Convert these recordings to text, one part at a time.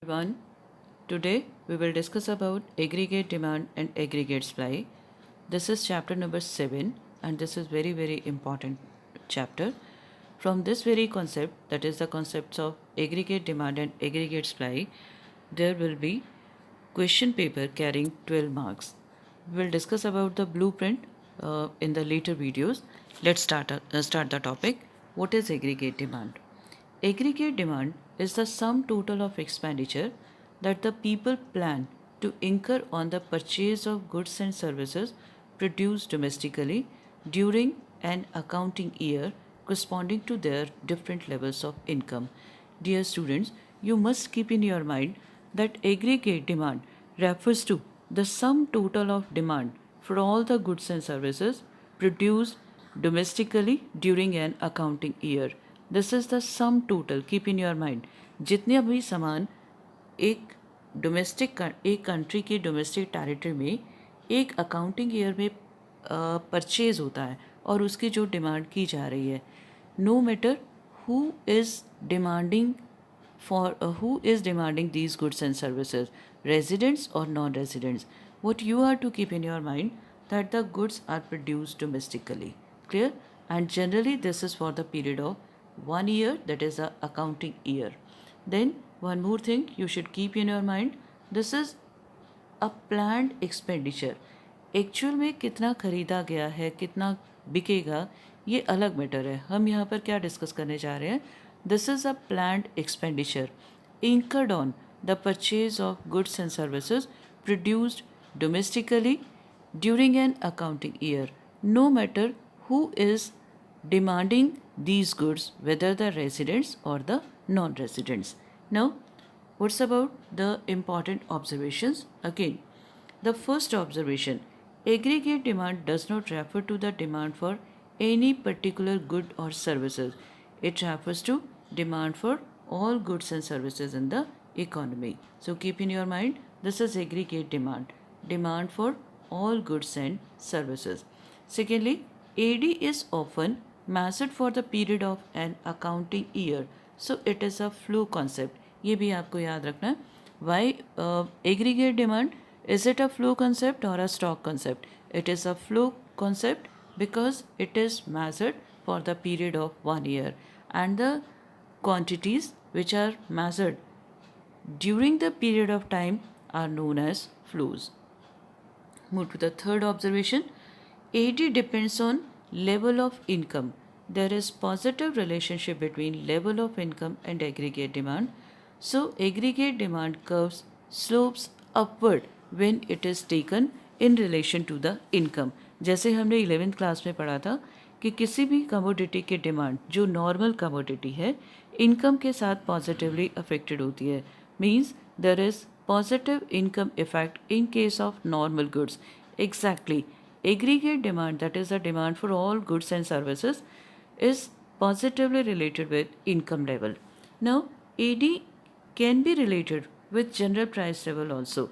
Everyone, today we will discuss about aggregate demand and aggregate supply. This is chapter number 7 and this is very important chapter. From this very concept, that is the concepts of aggregate demand and aggregate supply, there will be question paper carrying 12 marks. We will discuss about the blueprint in the later videos. Let's start the topic. What is aggregate demand? Aggregate demand is the sum total of expenditure that the people plan to incur on the purchase of goods and services produced domestically during an accounting year corresponding to their different levels of income. Dear students, you must keep in your mind that aggregate demand refers to the sum total of demand for all the goods and services produced domestically during an accounting year. This is the sum total, keep in your mind, जितने भी सामान एक एक country के domestic territory में एक accounting year में purchase होता है और उसकी जो डिमांड की जा रही है, no matter who is demanding who is demanding these goods and services, residents or non-residents. What you are to keep in your mind that the goods are produced domestically. Clear? And generally this is for the period of 1 year, that is the accounting year. Then one more thing you should keep in your mind, this is a planned expenditure. Actual में कितना खरीदा गया है, कितना बिकेगा, ये अलग matter है. हम यहाँ पर क्या डिस्कस करने जा रहे हैं? This is a planned expenditure incurred on the purchase of goods and services produced domestically during an accounting year, no matter who is demanding these goods, whether the residents or the non-residents. Now, what's about the important observations? Again, the first observation, aggregate demand does not refer to the demand for any particular good or services. It refers to demand for all goods and services in the economy. So keep in your mind, this is aggregate demand, demand for all goods and services. Secondly, AD is often measured for the period of an accounting year. So it is a flow concept. ये भी आपको याद रखना है. Why aggregate demand? Is it a flow concept or a stock concept? It is a flow concept because it is measured for the period of 1 year, and the quantities which are measured during the period of time are known as flows. Move to the third observation. AD depends on level of income. There is positive relationship between level of income and aggregate demand. So aggregate demand curves slopes upward when it is taken in relation to the income. जैसे हमने 11th class में पढ़ा था कि किसी भी commodity की demand जो नॉर्मल कमोडिटी है, इनकम के साथ पॉजिटिवली अफेक्टेड होती है. Means there is positive income effect in case of normal goods. Exactly, aggregate demand, that is the demand for all goods and services, is positively related with income level. Now, AD can be related with general price level also,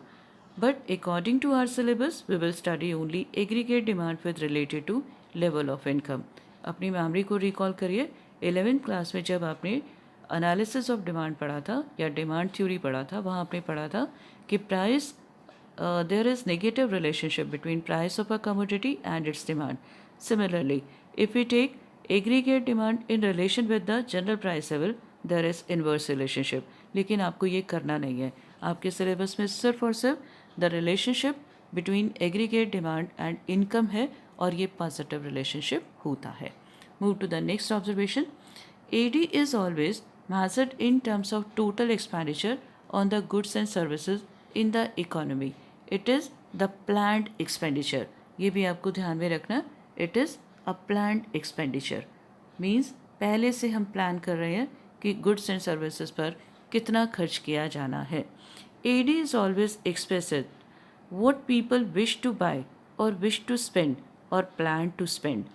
but according to our syllabus, we will study only aggregate demand with related to level of income. अपनी memory को recall करिए. 11th class में जब आपने analysis of demand पढ़ा था या demand theory पढ़ा था, वहाँ आपने पढ़ा था कि price there is negative relationship between price of a commodity and its demand. Similarly, if we take aggregate demand in relation with the general price level, there is inverse relationship. लेकिन आपको ये करना नहीं है. आपके सिलेबस में सिर्फ और सिर्फ the relationship between aggregate demand and income है और ये पॉजिटिव रिलेशनशिप होता है. Move to the next observation. AD is always measured in terms of total expenditure on the goods and services in the economy. It is the planned expenditure. ये भी आपको ध्यान में रखना. It is a planned expenditure. Means पहले से हम plan कर रहे हैं कि goods and services पर कितना खर्च किया जाना है. AD is always expressed what people wish to buy or wish to spend or plan to spend.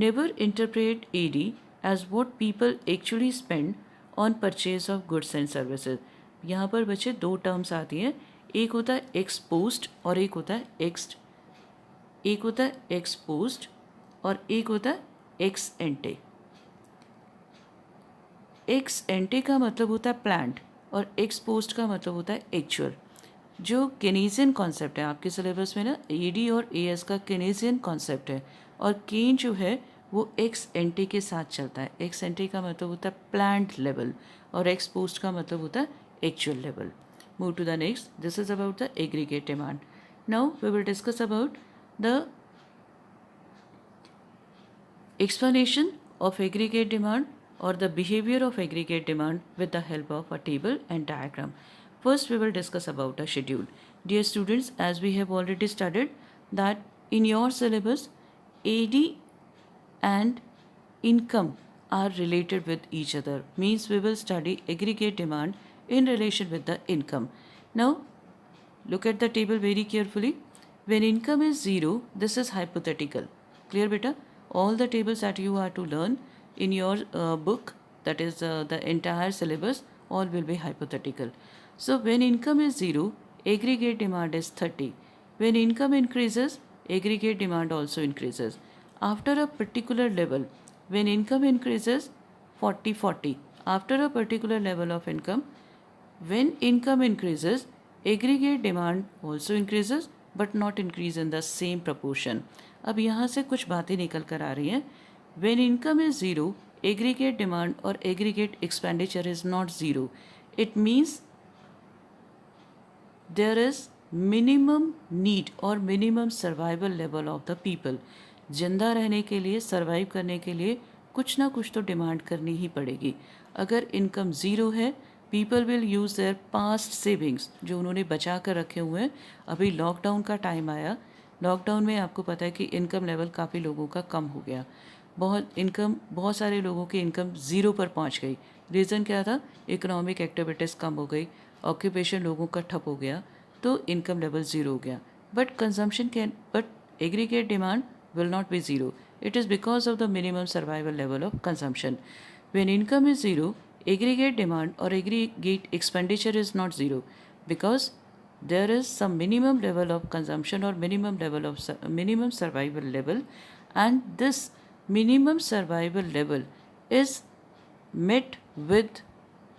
Never interpret AD as what people actually spend on purchase of goods and services. यहाँ पर बच्चे दो terms आती हैं. एक होता है x post और एक होता है एक्स. एक होता है एक्स पोस्ट और एक होता है एक्स एंटे. एक्स एंटे का मतलब होता है प्लान्ड और एक्स पोस्ट का मतलब होता है एक्चुअल। जो केनेजियन कॉन्सेप्ट है आपके सिलेबस में ना, ईडी और एएस का केनेजियन कॉन्सेप्ट है, और केन जो है वो एक्स एंटी के साथ चलता है। एक्स एंटी का मतलब होता है प्लान्ड लेवल और एक्स पोस्ट का मतलब होता है actual level. Move to the next, this is about the aggregate demand. Now we will discuss about the explanation of aggregate demand or the behavior of aggregate demand with the help of a table and diagram. First, we will discuss about a schedule. Dear students, as we have already studied that in your syllabus, AD and income are related with each other. Means we will study aggregate demand in relation with the income. Now, look at the table very carefully. When income is zero, this is hypothetical. Clear, beta? All the tables that you are to learn in your book, that is the entire syllabus, all will be hypothetical. So when income is zero, aggregate demand is 30. When income increases, aggregate demand also increases. After a particular level, when income increases 40-40, after a particular level of income, when income increases, aggregate demand also increases but not increase in the same proportion. अब यहाँ से कुछ बातें निकल कर आ रही हैं. When income is zero, aggregate demand or aggregate expenditure is not zero. It means there is minimum need और minimum survival level of the people. जिंदा रहने के लिए, सर्वाइव करने के लिए कुछ ना कुछ तो डिमांड करनी ही पड़ेगी. अगर इनकम ज़ीरो है, people will use their past savings जो उन्होंने बचा कर रखे हुए हैं. अभी लॉकडाउन का टाइम आया, लॉकडाउन में आपको पता है कि इनकम लेवल काफ़ी लोगों का कम हो गया. बहुत सारे लोगों की इनकम ज़ीरो पर पहुंच गई. रीज़न क्या था? इकोनॉमिक एक्टिविटीज़ कम हो गई, ऑक्यूपेशन लोगों का ठप हो गया, तो इनकम लेवल ज़ीरो हो गया. But aggregate demand will not be zero. It is because of the minimum survival level of consumption. When income is zero, aggregate demand or aggregate expenditure is not zero because there is some minimum level of consumption or minimum survival level, and this minimum survival level is met with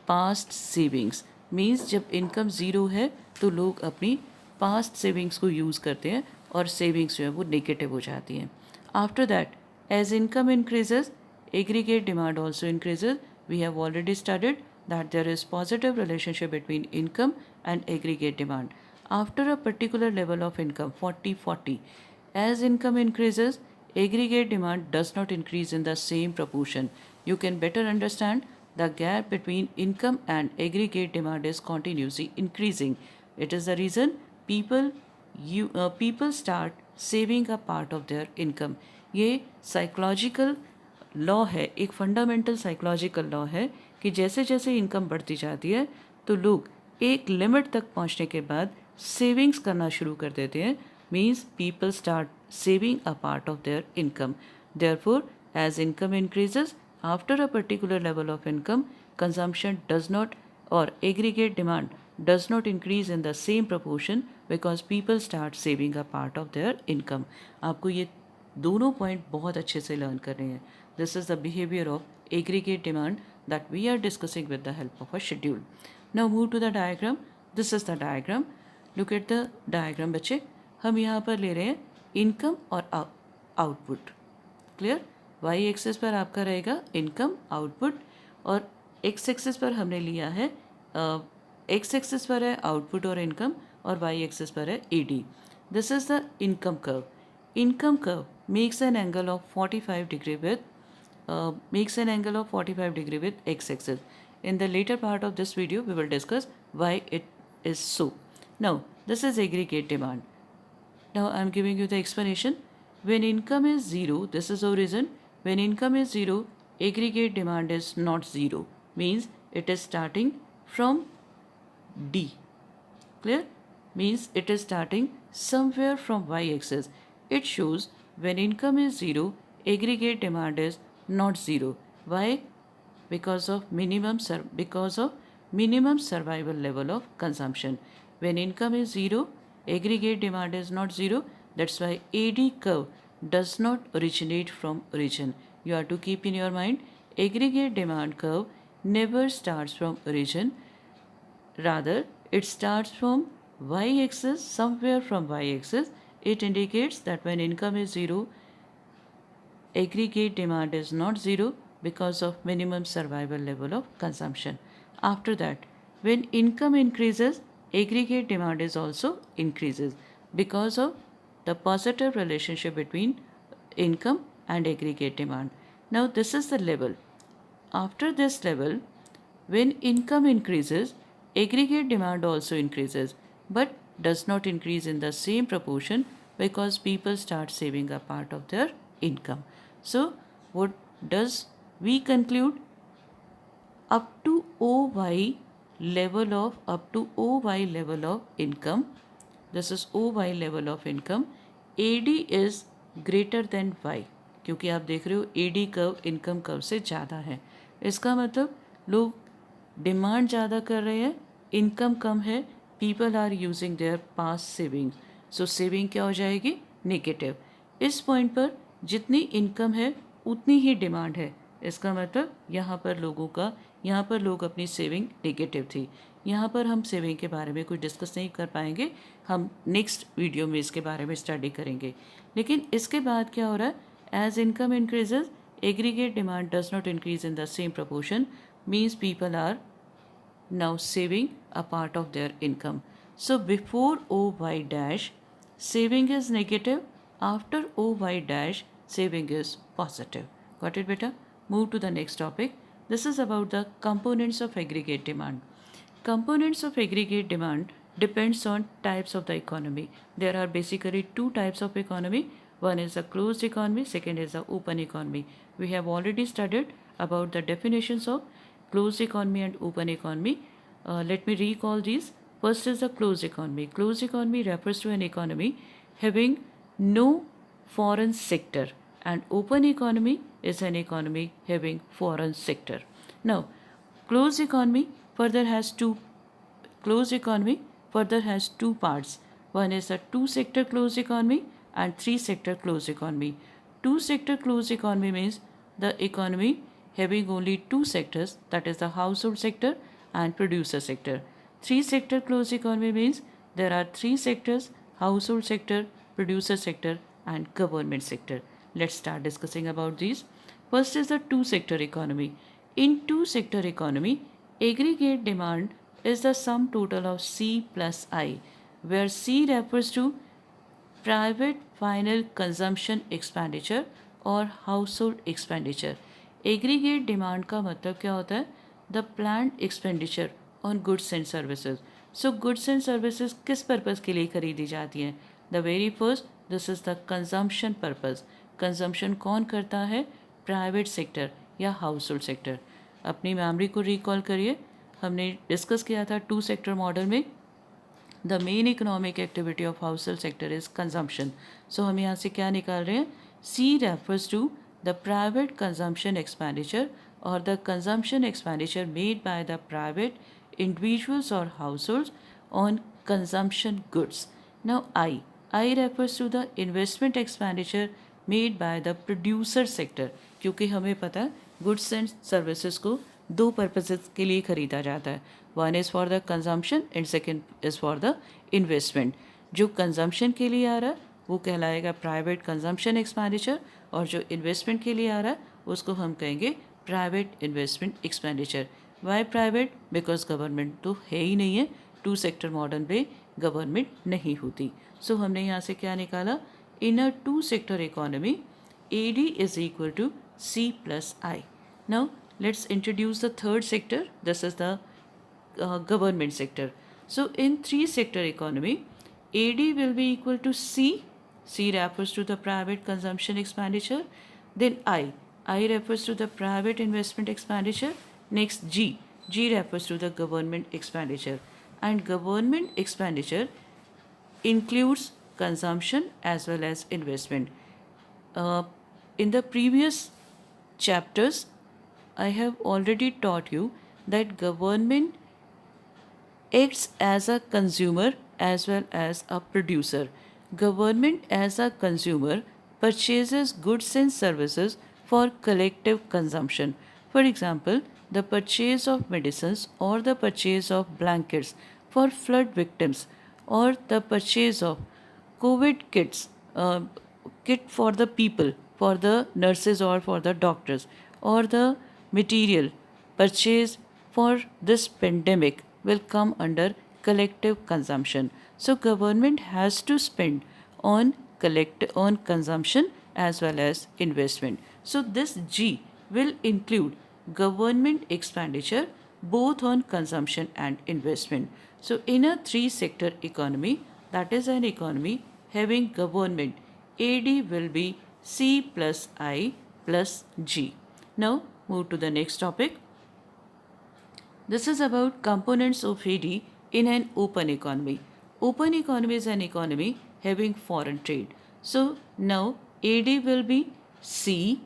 past savings. Means जब income zero है तो लोग अपनी past savings को use करते हैं और savings जो है वो नेगेटिव हो जाती हैं. After that, as income increases, aggregate demand also increases. We have already studied that there is positive relationship between income and aggregate demand. After a particular level of income, 40-40, as income increases, aggregate demand does not increase in the same proportion. You can better understand the gap between income and aggregate demand is continuously increasing. It is the reason people start saving a part of their income. ये psychological law है, एक fundamental psychological law है कि जैसे जैसे income बढ़ती जाती है तो लोग एक लिमिट तक पहुंचने के बाद सेविंग्स करना शुरू कर देते हैं. Means people start saving a part of their income. Therefore as income increases, after a particular level of income, consumption does not और aggregate demand does not increase in the same proportion because people start saving a part of their income. आपको ये दोनों point बहुत अच्छे से learn करने हैं. This is the behavior of aggregate demand that we are discussing with the help of a schedule. Now move to the diagram. This is the diagram. Look at the diagram बच्चे. हम यहाँ पर ले रहे हैं income और output. Clear? Y axis पर आपका रहेगा इनकम आउटपुट और एक्स एक्सिस पर हमने लिया है एक्स एक्सिस पर है आउटपुट और इनकम और वाई एक्सिस पर है ED. This is the income curve. Income curve makes an angle of 45 degree with x-axis. In the later part of this video, we will discuss why it is so. Now, this is aggregate demand. Now, I am giving you the explanation. When income is zero, this is the reason. When income is zero, aggregate demand is not zero. Means it is starting from D. Clear? Means it is starting somewhere from y-axis. It shows when income is zero, aggregate demand is not zero. Why? Because of minimum survival level of consumption. When income is zero, aggregate demand is not zero. That's why AD curve does not originate from origin. You have to keep in your mind, aggregate demand curve never starts from origin. Rather, it starts from y-axis, somewhere from y-axis. It indicates that when income is zero, aggregate demand is not zero because of minimum survival level of consumption. After that, when income increases, aggregate demand is also increases because of the positive relationship between income and aggregate demand. Now this is the level. After this level, when income increases, aggregate demand also increases, but does not increase in the same proportion because people start saving a part of their income. So, what does we conclude? Up to OY level of income, this is OY level of income, AD is greater than Y. क्योंकि आप देख रहे हो AD curve income curve से ज़्यादा है, इसका मतलब लोग डिमांड ज़्यादा कर रहे हैं, इनकम कम है, people are using their past savings, so saving क्या हो जाएगी? नेगेटिव। इस पॉइंट पर जितनी इनकम है उतनी ही डिमांड है, इसका मतलब यहाँ पर लोग अपनी सेविंग नेगेटिव थी। यहाँ पर हम सेविंग के बारे में कुछ डिस्कस नहीं कर पाएंगे, हम नेक्स्ट वीडियो में इसके बारे में स्टडी करेंगे। लेकिन इसके बाद क्या हो रहा है? As income increases, aggregate demand does not increase in the same proportion, means people are now saving a part of their income. So before OY dash, saving is negative. After OY dash, saving is positive. Got it, beta? Move to the next topic. This is about the components of aggregate demand. Components of aggregate demand depends on types of the economy. There are basically two types of economy. One is a closed economy, second is a open economy. We have already studied about the definitions of closed economy and open economy. Let me recall these. First is the closed economy. Closed economy refers to an economy having no foreign sector, and open economy is an economy having foreign sector. Now, closed economy further has two parts. One is a two-sector closed economy and three-sector closed economy. Two-sector closed economy means the economy having only two sectors, that is the household sector and producer sector. Three-sector closed economy means there are three sectors: household sector, producer sector and government sector. Let's start discussing about these. First is the two-sector economy. In two-sector economy, aggregate demand is the sum total of C plus I, where C refers to private final consumption expenditure और household expenditure. Aggregate demand का मतलब क्या होता है? The planned expenditure on goods and services. So goods and services किस purpose के लिए खरीदी जाती हैं? The very first, this is the consumption purpose. Consumption कौन करता है? Private sector या household sector. अपनी मेमोरी को रिकॉल करिए, हमने डिस्कस किया था टू सेक्टर मॉडल में the main economic activity of household sector is consumption. So हम यहाँ से क्या निकाल रहे हैं? C refers to the private consumption expenditure और the consumption expenditure made by the private individuals or households on consumption goods. Now I refers to the investment expenditure made by the producer sector, क्योंकि हमें पता है goods and services को दो purposes के लिए खरीदा जाता है. One is for the consumption and second is for the investment. जो कंजम्पशन के लिए आ रहा है वो कहलाएगा प्राइवेट कंजम्पशन एक्सपेंडिचर, और जो इन्वेस्टमेंट के लिए आ रहा है उसको हम कहेंगे private investment expenditure. Why private? Because government तो है ही नहीं है, टू सेक्टर मॉडल पे गवर्नमेंट नहीं होती. सो हमने यहाँ से क्या निकाला? In a two sector economy AD is equal to C plus I. Now let's introduce the third sector. This is the government sector. So in three sector economy, AD will be equal to C. C refers to the private consumption expenditure. Then I refers to the private investment expenditure. Next G refers to the government expenditure. And government expenditure includes consumption as well as investment. In the previous chapters, I have already taught you that government acts as a consumer as well as a producer. Government as a consumer purchases goods and services for collective consumption. For example, the purchase of medicines or the purchase of blankets for flood victims or the purchase of COVID kits, kit for the people, for the nurses or for the doctors, or the material purchase for this pandemic will come under collective consumption. So government has to spend on on consumption as well as investment. So this G will include government expenditure both on consumption and investment. So in a three sector economy, that is an economy having government, AD will be C plus I plus G. Now move to the next topic. This is about components of AD in an open economy. Open economy is an economy having foreign trade. So now AD will be C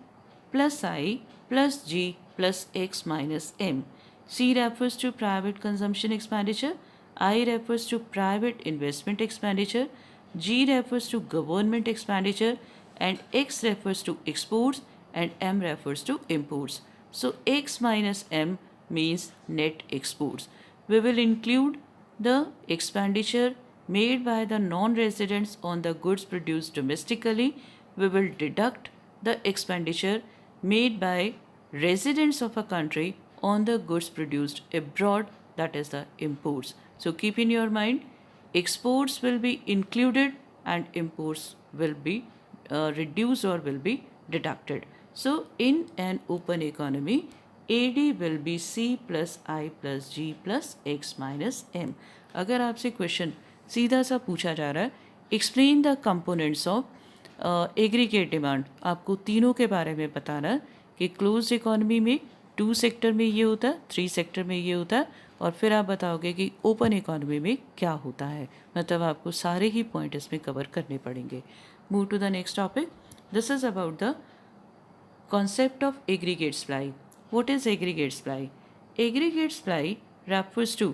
plus I plus G plus X minus M. C refers to private consumption expenditure, I refers to private investment expenditure, G refers to government expenditure, and X refers to exports, and M refers to imports. So X minus M means net exports. We will include the expenditure made by the non-residents on the goods produced domestically. We will deduct the expenditure made by residents of a country on the goods produced abroad, that is the imports. So keep in your mind, exports will be included and imports will be reduced or will be deducted. So in an open economy, AD will be C plus I plus G plus X minus M. अगर आपसे question सीधा सा पूछा जा रहा है, explain the components of aggregate demand, आपको तीनों के बारे में बताना है कि क्लोज इकोनॉमी में 2 सेक्टर में ये होता है, 3 सेक्टर में ये होता है, और फिर आप बताओगे कि ओपन इकोनॉमी में क्या होता है. मतलब आपको सारे ही पॉइंट इसमें कवर करने पड़ेंगे. Move to the next topic. This is about the concept of aggregate supply. What is aggregate supply? Aggregate supply refers to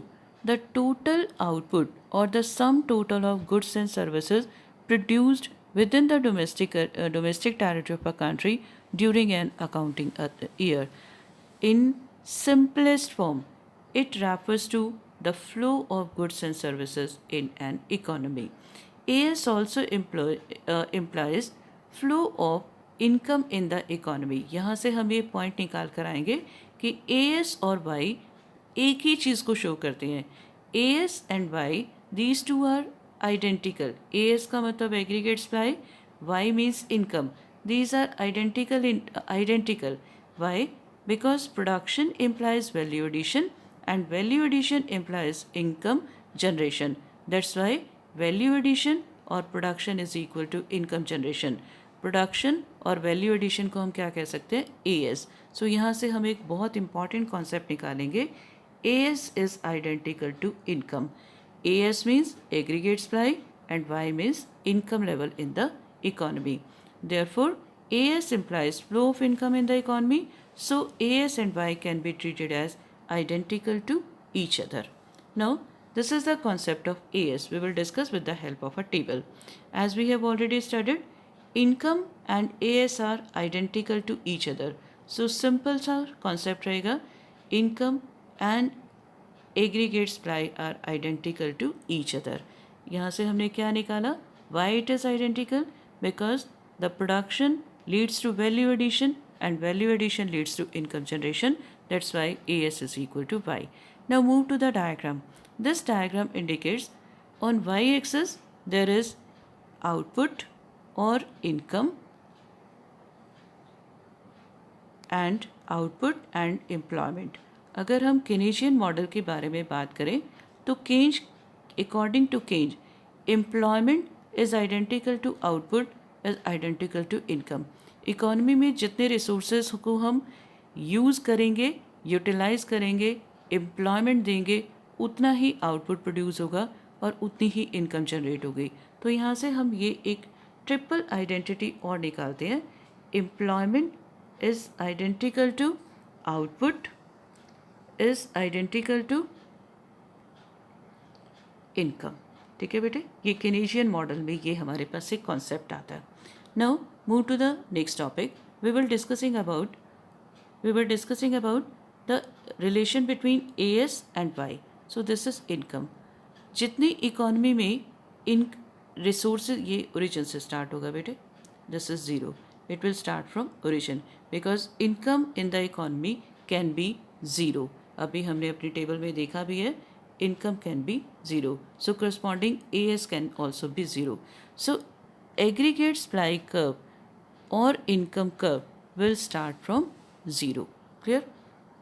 the total output or the sum total of goods and services produced within the domestic territory of a country during an accounting year. In simplest form, it refers to the flow of goods and services in an economy. AS also implies flow of income in the economy. यहाँ से हम ये point निकाल कर आएंगे कि A S और Y एक ही चीज़ को शो करते हैं. A S and Y, these two are identical. A S का मतलब aggregate supply, Y means income. These are identical. Why? Because production implies value addition and value addition implies income generation. That's why value addition और production is equal to income generation. Production और value addition को हम क्या कह सकते हैं? A S. सो यहाँ से हम एक बहुत इंपॉर्टेंट कॉन्सेप्ट निकालेंगे. A S is identical to income. A S means aggregate supply and Y means income level in the economy. Therefore A S implies flow of income in the economy. So A S and Y can be treated as identical to each other. Now this is the concept of A S. We will discuss with the help of a table. As we have already studied, income and AS are identical to each other. So simple सा concept रहेगा, income and aggregate supply are identical to each other. यहाँ से हमने क्या निकाला? Why it is identical? Because the production leads to value addition and value addition leads to income generation. That's why AS is equal to Y. Now move to the diagram. This diagram indicates on y-axis there is output or income and output and employment. अगर हम केनेजियन model के बारे में बात करें तो Keynes, according to Keynes, employment is identical to output is identical to income. Economy में जितने रिसोर्सेज को हम यूज़ करेंगे, यूटिलाइज करेंगे, एम्प्लॉयमेंट देंगे, उतना ही आउटपुट प्रोड्यूस होगा और उतनी ही इनकम जनरेट होगी. तो यहाँ से हम ये एक ट्रिपल आइडेंटिटी और निकालते हैं. Employment is identical to output is identical to income. ठीक है बेटे, ये केनेजियन मॉडल में ये हमारे पास एक कॉन्सेप्ट आता है. Now move to the next topic. we were discussing about the relation between AS and Y. So this is income. जितनी इकोनॉमी में इन रिसोर्सेज, ये ओरिजिन से स्टार्ट होगा बेटे, this is zero, it will start from origin because income in the economy can be zero. अभी हमने अपनी table में देखा भी है, income can be zero, so corresponding AS can also be zero. So aggregate supply curve or income curve will start from 0. Clear?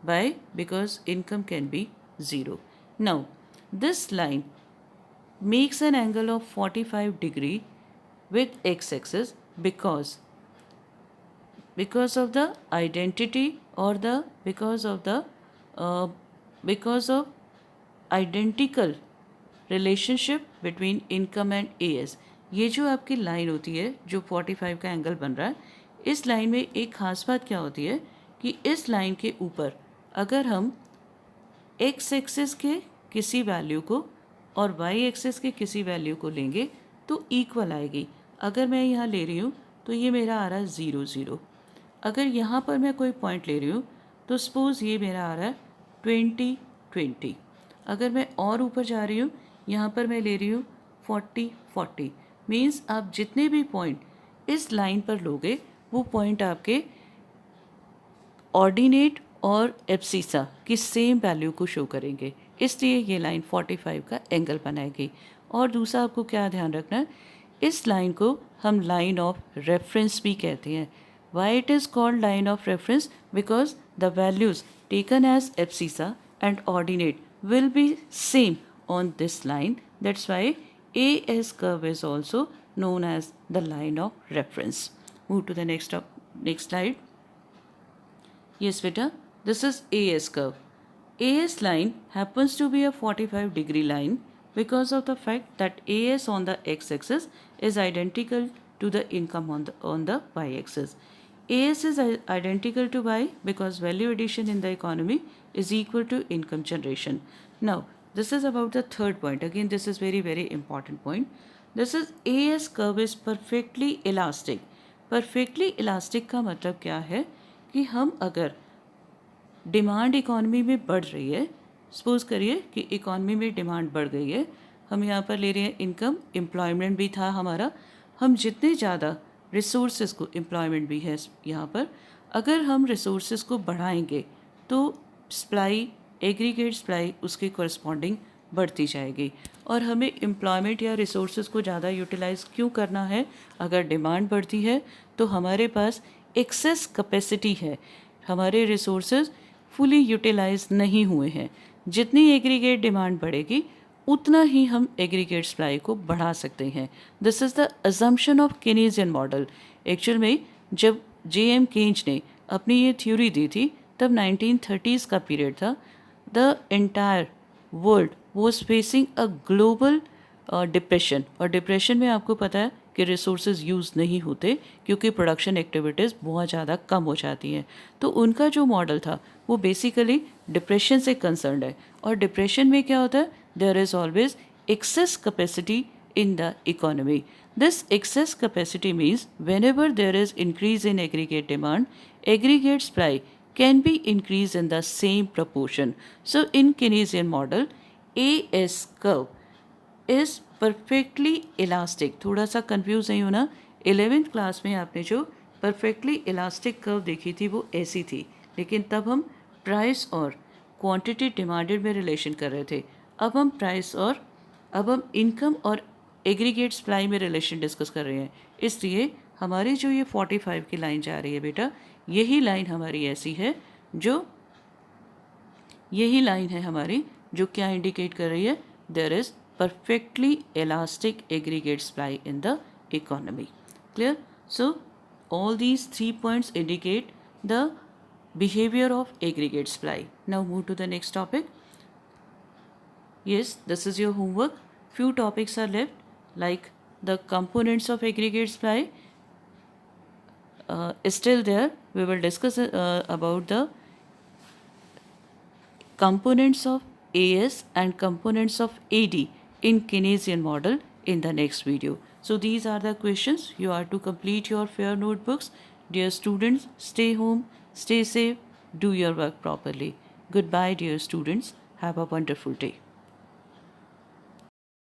Why? Because income can be 0. Now, this line makes an angle of 45 degree with x-axis because of the identity or because of identical relationship between income and AS. ये जो आपकी line होती है जो 45 का angle बन रहा है, इस लाइन में एक ख़ास बात क्या होती है कि इस लाइन के ऊपर अगर हम एक्स एक्सिस के किसी वैल्यू को और वाई एक्सिस के किसी वैल्यू को लेंगे तो इक्वल आएगी. अगर मैं यहाँ ले रही हूँ तो ये मेरा आ रहा है 0 0. अगर यहाँ पर मैं कोई पॉइंट ले रही हूँ तो सपोज़ ये मेरा आ रहा है 20 20. अगर मैं और ऊपर जा रही हूँ, यहाँ पर मैं ले रही हूँ 40 40. मीन्स आप जितने भी पॉइंट इस लाइन पर लोगे वो पॉइंट आपके ऑर्डिनेट और एब्सिसा की सेम वैल्यू को शो करेंगे, इसलिए ये लाइन 45 का एंगल बनाएगी. और दूसरा आपको क्या ध्यान रखना है, इस लाइन को हम लाइन ऑफ रेफरेंस भी कहते हैं. Why it is called line of reference? Because the values taken as abscissa and ordinate will be same on this line. That's why AS curve is also known as the line of reference. Move to the next slide. Yes beta, this is AS curve. AS line happens to be a 45 degree line because of the fact that AS on the x-axis is identical to the income on the y-axis. AS is identical to Y because value addition in the economy is equal to income generation. Now, this is about the third point. Again, this is very, very important point. This is AS curve is perfectly elastic. Perfectly elastic का मतलब क्या है कि हम अगर demand economy में बढ़ रही है, सपोज करिए कि इकोनॉमी में डिमांड बढ़ गई है, हम यहाँ पर ले रहे हैं इनकम, एम्प्लॉयमेंट भी था हमारा, हम जितने ज़्यादा रिसोर्सेज को, एम्प्लॉयमेंट भी है यहाँ पर, अगर हम रिसोर्सेज को बढ़ाएंगे तो सप्लाई, एग्रीगेट सप्लाई उसके कॉरस्पॉन्डिंग बढ़ती जाएगी. और हमें एम्प्लॉयमेंट या रिसोर्सेज को ज़्यादा यूटिलाइज़ क्यों करना है? अगर डिमांड बढ़ती है तो हमारे पास एक्सेस कैपेसिटी है, हमारे रिसोर्सेज फुली यूटिलाइज नहीं हुए हैं. जितनी एग्रीगेट डिमांड बढ़ेगी उतना ही हम एग्रीगेट सप्लाई को बढ़ा सकते हैं. This is the assumption of Keynesian model. Actual में जब J.M. केन्ज ने अपनी ये थ्योरी दी थी तब 1930s का पीरियड था. The entire world was facing a global depression, और डिप्रेशन में आपको पता है कि रिसोर्सेज यूज़ नहीं होते क्योंकि प्रोडक्शन एक्टिविटीज़ बहुत ज़्यादा कम हो जाती हैं. तो उनका जो मॉडल था वो बेसिकली डिप्रेशन से कंसर्न्ड है. और डिप्रेशन में क्या होता है? There is always excess capacity in the economy. This excess capacity means whenever there is increase in aggregate demand, aggregate supply can be increased in the same proportion. So in Keynesian model, AS curve is perfectly elastic. थोड़ा सा confuse नहीं होना. 11th class में आपने जो perfectly elastic curve देखी थी वो ऐसी थी, लेकिन तब हम प्राइस और क्वांटिटी डिमांडेड में रिलेशन कर रहे थे. अब हम इनकम और एग्रीगेट सप्लाई में रिलेशन डिस्कस कर रहे हैं. इसलिए हमारी जो ये 45 की लाइन जा रही है बेटा, यही लाइन हमारी ऐसी है यही लाइन है हमारी जो क्या इंडिकेट कर रही है? There is perfectly elastic aggregate supply in the economy. Clear? So all these 3 points indicate the behavior of aggregate supply. Now move to the next topic. Yes, this is your homework. Few topics are left, like the components of aggregate supply is still there. We will discuss about the components of AS and components of AD in Keynesian model in the next video. So these are the questions. You are to complete your fair notebooks. Dear students, stay home, stay safe, do your work properly. Goodbye, dear students. Have a wonderful day.